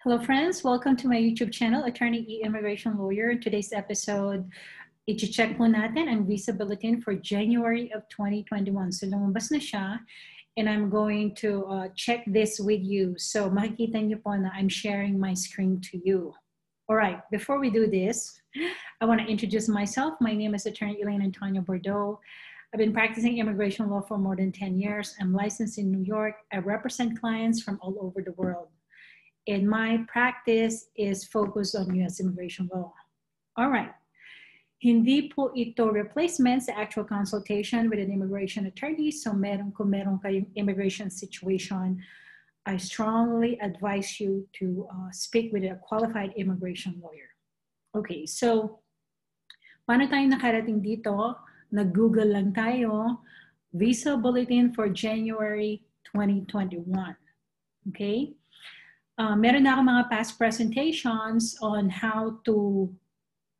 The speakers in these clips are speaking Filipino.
Hello, friends. Welcome to my YouTube channel, Attorney E Immigration Lawyer. In today's episode, i-check po natin ang visa bulletin for January of 2021. So, lumabas na siya, and I'm going to check this with you. So, makikita niyo po na I'm sharing my screen to you. All right, before we do this, I want to introduce myself. My name is Attorney Elaine Antonio Bordeaux. I've been practicing immigration law for more than 10 years. I'm licensed in New York. I represent clients from all over the world. And my practice is focused on U.S. immigration law. All right. Hindi po ito replacement sa actual consultation with an immigration attorney. So kung meron kayong immigration situation, I strongly advise you to speak with a qualified immigration lawyer. Okay, so paano tayo nakarating dito? Nag-Google lang tayo, Visa Bulletin for January 2021. Okay? Meron na ako mga past presentations on how to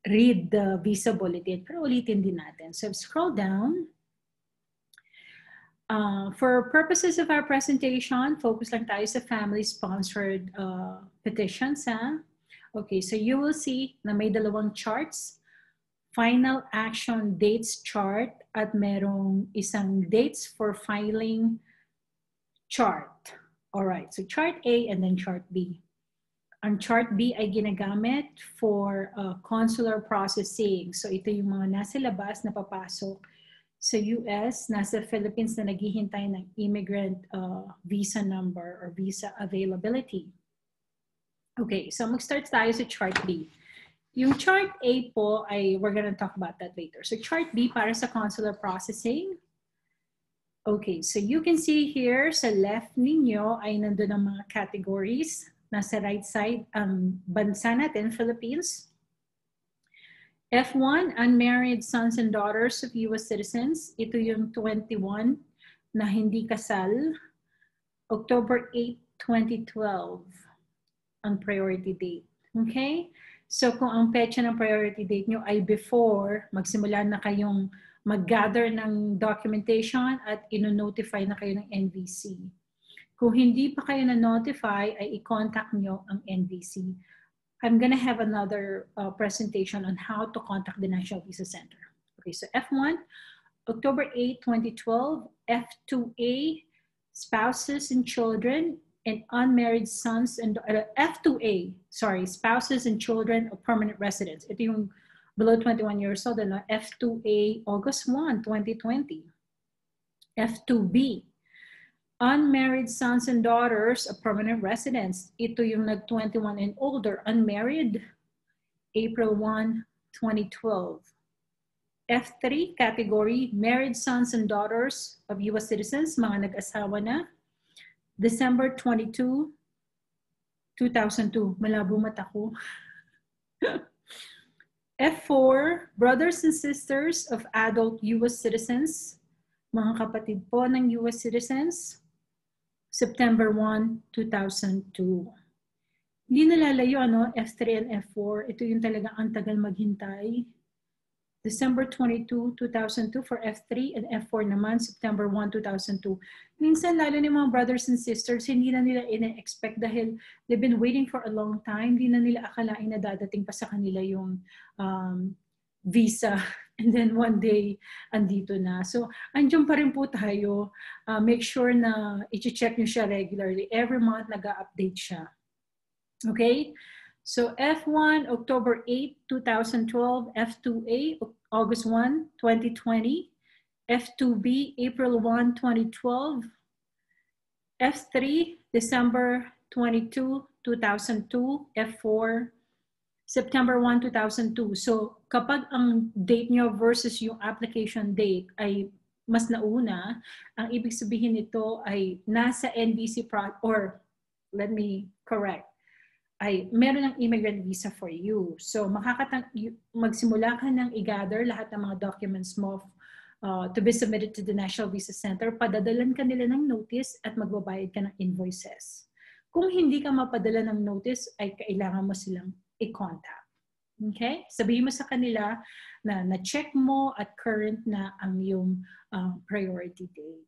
read the visa bulletin, pero ulitin din natin. So scroll down. For purposes of our presentation, focus lang tayo sa family-sponsored petitions. Okay, so you will see na may dalawang charts. Final action dates chart at merong isang dates for filing chart. All right, so chart A and then chart B. Ang chart B ay ginagamit for consular processing. So ito yung mga nasa labas na papasok sa US, nasa Philippines na naghihintay ng immigrant visa number or visa availability. Okay, so mag-start tayo sa chart B. Yung chart A po ay, we're gonna talk about that later. So chart B para sa consular processing. Okay, so you can see here sa left ninyo ay nandun ang mga categories. Nasa right side, ang bansa natin, Philippines. F1, unmarried sons and daughters of U.S. citizens. Ito yung 21 na hindi kasal. October 8, 2012, ang priority date. Okay? So kung ang petsa ng priority date nyo ay before, magsimula na kayong mag-gather ng documentation at ino-notify na kayo ng NVC. Kung hindi pa kayo na-notify, ay i-contact nyo ang NVC. I'm gonna have another presentation on how to contact the National Visa Center. Okay, so F1, October 8, 2012. F2A, spouses and children and unmarried sons and F2A, sorry, spouses and children of permanent residents. Ito yung below 21 years old, ano? F2A, August 1, 2020. F2B, unmarried sons and daughters of permanent residents. Ito yung nag-21 and older, unmarried, April 1, 2012. F3 category, married sons and daughters of U.S. citizens, mga nag-asawa na, December 22, 2002. Malabo mata ko. F4, brothers and sisters of adult U.S. citizens, mga kapatid po ng U.S. citizens, September 1, 2002. Hindi nalalayo, ano, F3 and F4. Ito yung talagang ang tagal maghintay. December 22, 2002 for F3 and F4 naman, September 1, 2002. Minsan, lalo ni mga brothers and sisters, hindi na nila ina-expect dahil they've been waiting for a long time. Hindi na nila akalain na dadating pa sa kanila yung visa. And then one day, andito na. So, andyan pa rin po tayo. Make sure na i-check nyo siya regularly. Every month, nag-update siya. Okay? So, F1, October 8, 2012. F2A, August 1, 2020. F2B, April 1, 2012. F3, December 22, 2002. F4, September 1, 2002. So, kapag ang date nyo versus yung application date ay mas nauna, ang ibig sabihin nito ay nasa NVC or let me correct, ay meron ng immigrant visa for you. So, magsimula ka ng i-gather lahat ng mga documents mo to be submitted to the National Visa Center. Padadalan ka nila ng notice at magbabayad ka ng invoices. Kung hindi ka mapadala ng notice, ay kailangan mo silang i-contact. Okay? Sabihin mo sa kanila na na-check mo at current na ang iyong priority date.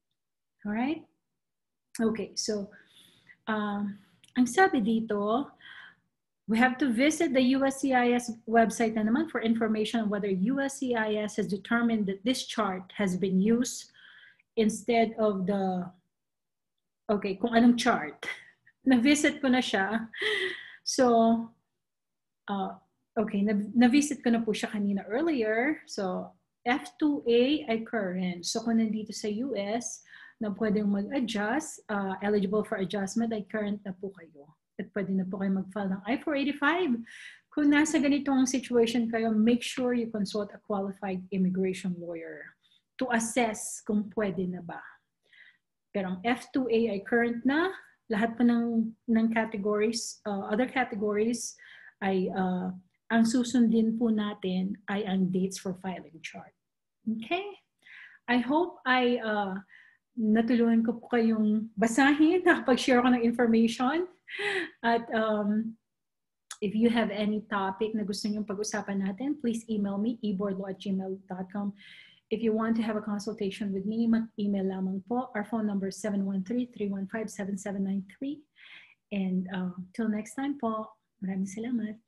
Alright? Okay, so ang sabi dito, We have to visit the USCIS website na naman for information on whether USCIS has determined that this chart has been used instead of the, okay, kung anong chart. Na-visit ko na siya. So, okay, na-visit ko na po siya kanina earlier. So, F2A ay current. So, kung nandito sa US, na pwedeng mag-adjust, eligible for adjustment, ay current na po kayo. At pwede na po kayo mag-file ng I-485. Kung nasa ganitong situation kayo, make sure you consult a qualified immigration lawyer to assess kung pwede na ba. Pero ang F2A ay current na. Lahat pa ng categories, other categories, ay ang susundin po natin ay ang dates for filing chart. Okay? I hope ay natulungan ko po kayong basahin, nakapag-share ko ng information. At if you have any topic na gusto niyong pag-usapan natin, please email me, eboardlaw@gmail.com. If you want to have a consultation with me, mag-email lamang po. Our phone number is 713-315-7793. And till next time po, maraming salamat.